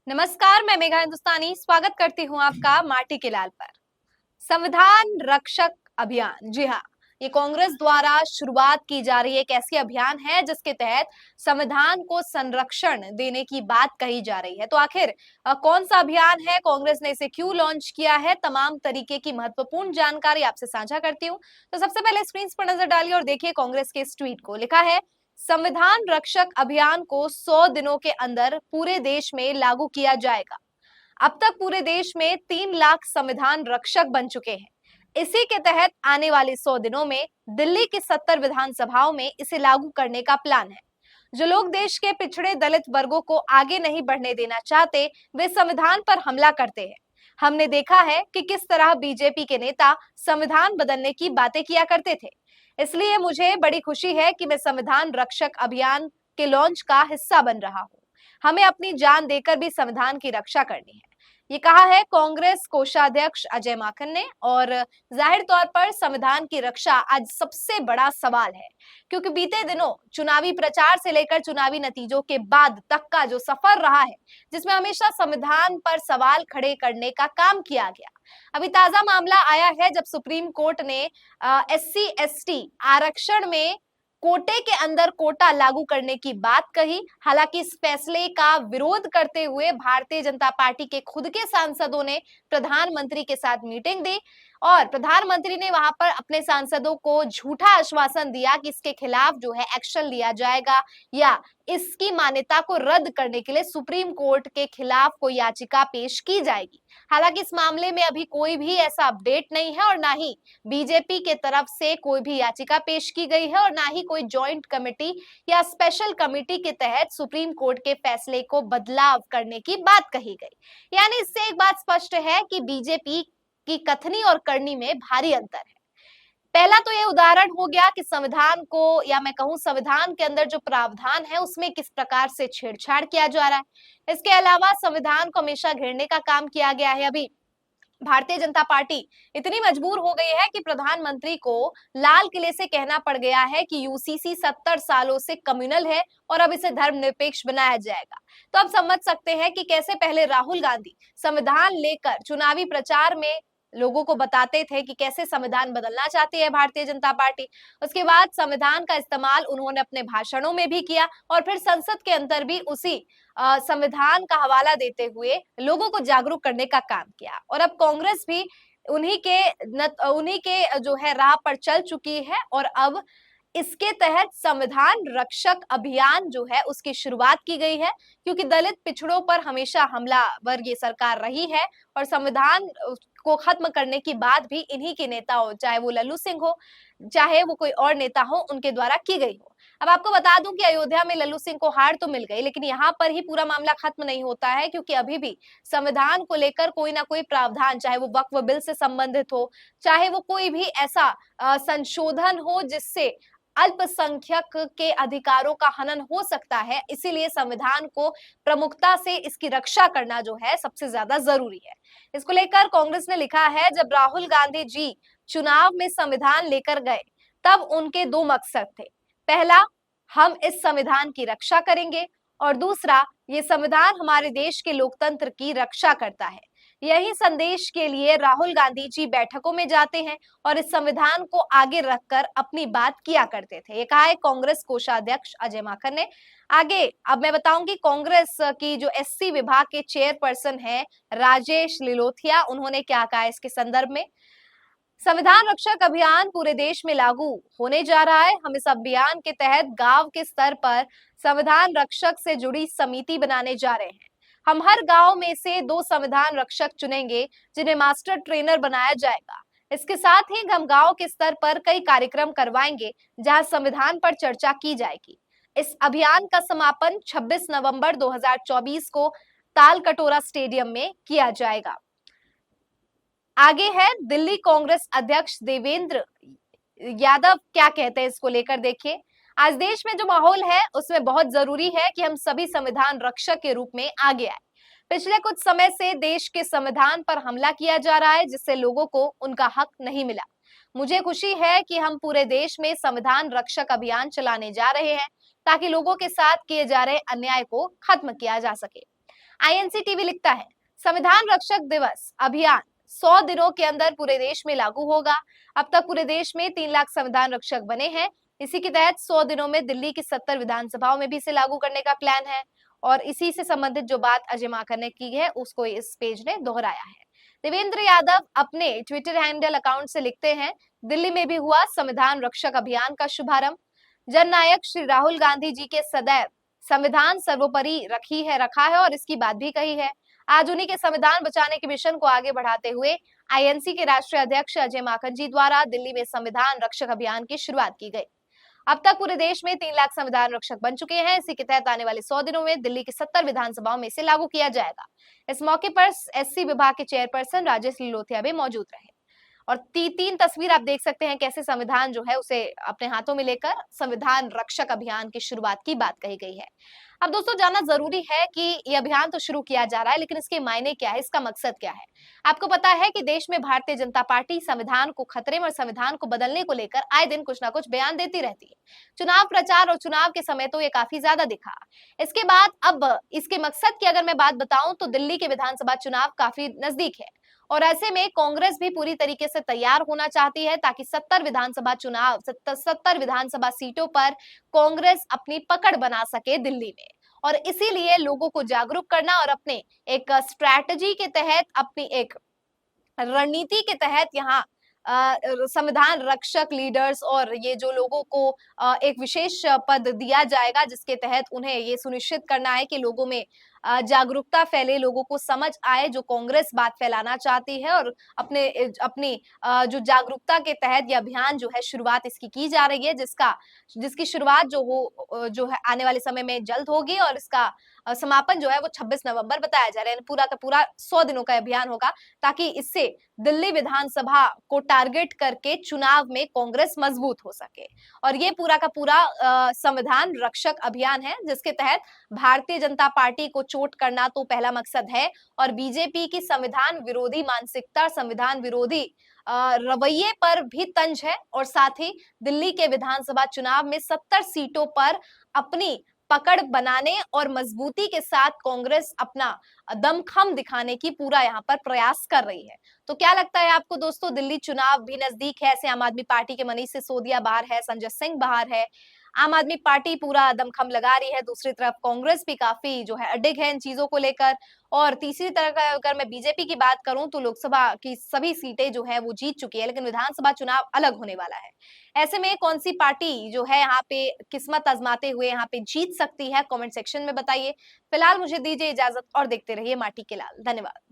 नमस्कार, मैं मेघा हिंदुस्तानी स्वागत करती हूँ आपका माटी के लाल पर। संविधान रक्षक अभियान, जी हाँ, ये कांग्रेस द्वारा शुरुआत की जा रही एक ऐसी अभियान है जिसके तहत संविधान को संरक्षण देने की बात कही जा रही है। तो आखिर कौन सा अभियान है, कांग्रेस ने इसे क्यों लॉन्च किया है, तमाम तरीके की महत्वपूर्ण जानकारी आपसे साझा करती हूँ। तो सबसे पहले स्क्रीन पर नजर डालिए और देखिए कांग्रेस के इस ट्वीट को। लिखा है, संविधान रक्षक अभियान को 100 दिनों के अंदर पूरे देश में लागू किया जाएगा। अब तक पूरे देश में 3 लाख संविधान रक्षक बन चुके हैं। इसी के तहत आने वाले 100 दिनों में दिल्ली की 70 विधानसभाओं में इसे लागू करने का प्लान है। जो लोग देश के पिछड़े दलित वर्गों को आगे नहीं बढ़ने देना चाहते, वे संविधान पर हमला करते हैं। हमने देखा है कि किस तरह बीजेपी के नेता संविधान बदलने की बातें किया करते थे। इसलिए मुझे बड़ी खुशी है कि मैं संविधान रक्षक अभियान के लॉन्च का हिस्सा बन रहा हूं। हमें अपनी जान देकर भी संविधान की रक्षा करनी है। ये कहा है कांग्रेस कोषाध्यक्ष अजय माकन ने। और जाहिर तौर पर संविधान की रक्षा आज सबसे बड़ा सवाल है, क्योंकि बीते दिनों चुनावी प्रचार से लेकर चुनावी नतीजों के बाद तक का जो सफर रहा है, जिसमें हमेशा संविधान पर सवाल खड़े करने का काम किया गया। अभी ताजा मामला आया है जब सुप्रीम कोर्ट ने एससी एसटी आरक्षण में कोटे के अंदर कोटा लागू करने की बात कही। हालांकि इस फैसले का विरोध करते हुए भारतीय जनता पार्टी के खुद के सांसदों ने प्रधानमंत्री के साथ मीटिंग दी और प्रधानमंत्री ने वहां पर अपने सांसदों को झूठा आश्वासन दिया कि इसके खिलाफ जो है एक्शन लिया जाएगा या इसकी मान्यता को रद्द करने के लिए सुप्रीम कोर्ट के खिलाफ कोई याचिका पेश की जाएगी। हालांकि इस मामले में अभी कोई भी ऐसा अपडेट नहीं है और ना ही बीजेपी के तरफ से कोई भी याचिका पेश की गई है और ना ही कोई जॉइंट कमेटी या स्पेशल कमेटी के तहत सुप्रीम कोर्ट के फैसले को बदलाव करने की बात कही गई। यानी इससे एक बात स्पष्ट है कि बीजेपी की कथनी और करनी में भारी अंतर है। पहला तो ये उदाहरण हो गया कि संविधान को, या मैं कहूं संविधान के अंदर जो प्रावधान है उसमें किस प्रकार से छेड़छाड़ किया जा रहा है। इसके अलावा संविधान को हमेशा घेरने का काम किया गया है। अभी भारतीय जनता पार्टी इतनी मजबूर हो गई है कि प्रधानमंत्री को लाल किले से कहना पड़ गया है कि यूसीसी 70 सालों से कम्युनल है और अब इसे धर्मनिरपेक्ष बनाया जाएगा। तो आप समझ सकते हैं कि कैसे पहले राहुल गांधी संविधान लेकर चुनावी प्रचार में लोगों को बताते थे कि कैसे संविधान बदलना चाहती है भारतीय जनता पार्टी। उसके बाद संविधान का इस्तेमाल उन्होंने अपने भाषणों में भी किया और फिर संसद के अंदर भी उसी संविधान का हवाला देते हुए लोगों को जागरूक करने का काम किया। और अब कांग्रेस भी उन्हीं के जो है राह पर चल चुकी है और अब इसके तहत संविधान रक्षक अभियान जो है उसकी शुरुआत की गई है, क्योंकि दलित पिछड़ों पर हमेशा हमलावर ये सरकार रही है और संविधान को खत्म करने की बात भी इन्हीं के नेता हो, चाहे वो लल्लू सिंह हो, चाहे वो कोई और नेता हो, उनके द्वारा की गई हो। अब आपको बता दूं कि अयोध्या में लल्लू सिंह को हार तो मिल गई, लेकिन यहाँ पर ही पूरा मामला खत्म नहीं होता है, क्योंकि अभी भी संविधान को लेकर कोई ना कोई प्रावधान, चाहे वो वक्फ बिल से संबंधित हो, चाहे वो कोई भी ऐसा संशोधन हो जिससे अल्पसंख्यक के अधिकारों का हनन हो सकता है। इसीलिए संविधान को प्रमुखता से इसकी रक्षा करना जो है सबसे ज्यादा जरूरी है। इसको लेकर कांग्रेस ने लिखा है, जब राहुल गांधी जी चुनाव में संविधान लेकर गए तब उनके दो मकसद थे। पहला, हम इस संविधान की रक्षा करेंगे और दूसरा, ये संविधान हमारे देश के लोकतंत्र की रक्षा करता है। यही संदेश के लिए राहुल गांधी जी बैठकों में जाते हैं और इस संविधान को आगे रखकर अपनी बात किया करते थे। ये कहा है कांग्रेस कोषाध्यक्ष अजय माकन ने। आगे अब मैं बताऊंगी कांग्रेस की जो एससी विभाग के चेयरपर्सन है राजेश लिलोथिया, उन्होंने क्या कहा इसके संदर्भ में। संविधान रक्षक अभियान पूरे देश में लागू होने जा रहा है। हम इस अभियान के तहत गांव के स्तर पर संविधान रक्षक से जुड़ी समिति बनाने जा रहे हैं। हम हर गांव में से 2 संविधान रक्षक चुनेंगे जिन्हें मास्टर ट्रेनर बनाया जाएगा। इसके साथ ही हम गांव के स्तर पर कई कार्यक्रम करवाएंगे जहां संविधान पर चर्चा की जाएगी। इस अभियान का समापन 26 नवंबर 2024 को तालकटोरा स्टेडियम में किया जाएगा। आगे है दिल्ली कांग्रेस अध्यक्ष देवेंद्र यादव क्या कहते हैं इसको लेकर। देखिए, आज देश में जो माहौल है उसमें बहुत जरूरी है कि हम सभी संविधान रक्षक के रूप में आगे आए। पिछले कुछ समय से देश के संविधान पर हमला किया जा रहा है जिससे लोगों को उनका हक नहीं मिला। मुझे खुशी है कि हम पूरे देश में संविधान रक्षक अभियान चलाने जा रहे हैं ताकि लोगों के साथ किए जा रहे अन्याय को खत्म किया जा सके। आईएनसी टीवी लिखता है, संविधान रक्षक दिवस अभियान 100 दिनों के अंदर पूरे देश में लागू होगा। अब तक पूरे देश में 3 लाख संविधान रक्षक बने हैं। इसी के तहत 100 दिनों में दिल्ली की 70 विधानसभाओं में भी इसे लागू करने का प्लान है। और इसी से संबंधित जो बात अजय माकन ने की है, उसको इस पेज ने दोहराया है। देवेंद्र यादव अपने ट्विटर हैंडल अकाउंट से लिखते हैं, दिल्ली में भी हुआ संविधान रक्षक अभियान का शुभारंभ। जननायक श्री राहुल गांधी जी के सदैव संविधान सर्वोपरि रखा है और इसकी बात भी कही है। आज उन्हीं के संविधान बचाने के मिशन को आगे बढ़ाते हुए आईएनसी के राष्ट्रीय अध्यक्ष अजय माकन जी द्वारा दिल्ली में संविधान रक्षक अभियान की शुरुआत की गई। अब तक पूरे देश में 3 लाख संविधान रक्षक बन चुके हैं। इसी के तहत आने वाले 100 दिनों में दिल्ली की 70 विधानसभाओं में इसे लागू किया जाएगा। इस मौके पर एससी विभाग के चेयरपर्सन राजेश लिलोथिया भी मौजूद रहे। और तीन तस्वीर आप देख सकते हैं, कैसे संविधान जो है उसे अपने हाथों में लेकर संविधान रक्षक अभियान की शुरुआत की बात कही गई है। अब दोस्तों, जानना जरूरी है कि ये अभियान तो शुरू किया जा रहा है, लेकिन इसके मायने क्या है, इसका मकसद क्या है। आपको पता है कि देश में भारतीय जनता पार्टी संविधान को खतरे में और संविधान को बदलने को लेकर आए दिन कुछ ना कुछ बयान देती रहती है। चुनाव प्रचार और चुनाव के समय तो ये काफी ज्यादा दिखा। इसके बाद अब इसके मकसद की अगर मैं बात बताऊं तो दिल्ली के विधानसभा चुनाव काफी नजदीक है और ऐसे में कांग्रेस भी पूरी तरीके से तैयार होना चाहती है ताकि 70 विधानसभा सीटों पर कांग्रेस अपनी पकड़ बना सके दिल्ली में। और इसीलिए लोगों को जागरूक करना और अपने एक स्ट्रैटेजी के तहत, अपनी एक रणनीति के तहत यहाँ संविधान रक्षक लीडर्स और ये जो लोगों को एक विशेष पद दिया जाएगा, जिसके तहत उन्हें ये सुनिश्चित करना है कि लोगों में जागरूकता फैले, लोगों को समझ आए जो कांग्रेस बात फैलाना चाहती है। और अपनी जो जागरूकता के तहत ये अभियान जो है शुरुआत इसकी की जा रही है, जिसकी शुरुआत जो है आने वाले समय में जल्द होगी और इसका समापन जो है वो 26 नवंबर बताया जा रहा है। पूरा का पूरा 100 दिनों का अभियान होगा ताकि इससे दिल्ली विधानसभा को टारगेट करके चुनाव में कांग्रेस मजबूत हो सके। और ये पूरा का पूरा संविधान रक्षक अभियान है, जिसके तहत भारतीय जनता पार्टी को चोट करना तो पहला मकसद है और बीजेपी की संविधान विरोधी मानसिकता, संविधान विरोधी रवैये पर भी तंज है। और साथ ही दिल्ली के विधानसभा चुनाव में 70 सीटों पर अपनी पकड़ बनाने और मजबूती के साथ कांग्रेस अपना दमखम दिखाने की पूरा यहाँ पर प्रयास कर रही है। तो क्या लगता है आपको दोस्तों, दिल्ली चुनाव भी नजदीक है, ऐसे आम आदमी पार्टी के मनीष सिसोदिया बाहर है, संजय सिंह बाहर है, आम आदमी पार्टी पूरा दमखम लगा रही है, दूसरी तरफ कांग्रेस भी काफी जो है अडिग है इन चीजों को लेकर। और तीसरी तरफ अगर मैं बीजेपी की बात करूं तो लोकसभा की सभी सीटें जो है वो जीत चुकी है, लेकिन विधानसभा चुनाव अलग होने वाला है। ऐसे में कौन सी पार्टी जो है यहाँ पे किस्मत आजमाते हुए यहाँ पे जीत सकती है, कमेंट सेक्शन में बताइए। फिलहाल मुझे दीजिए इजाजत और देखते रहिए माटी के लाल। धन्यवाद।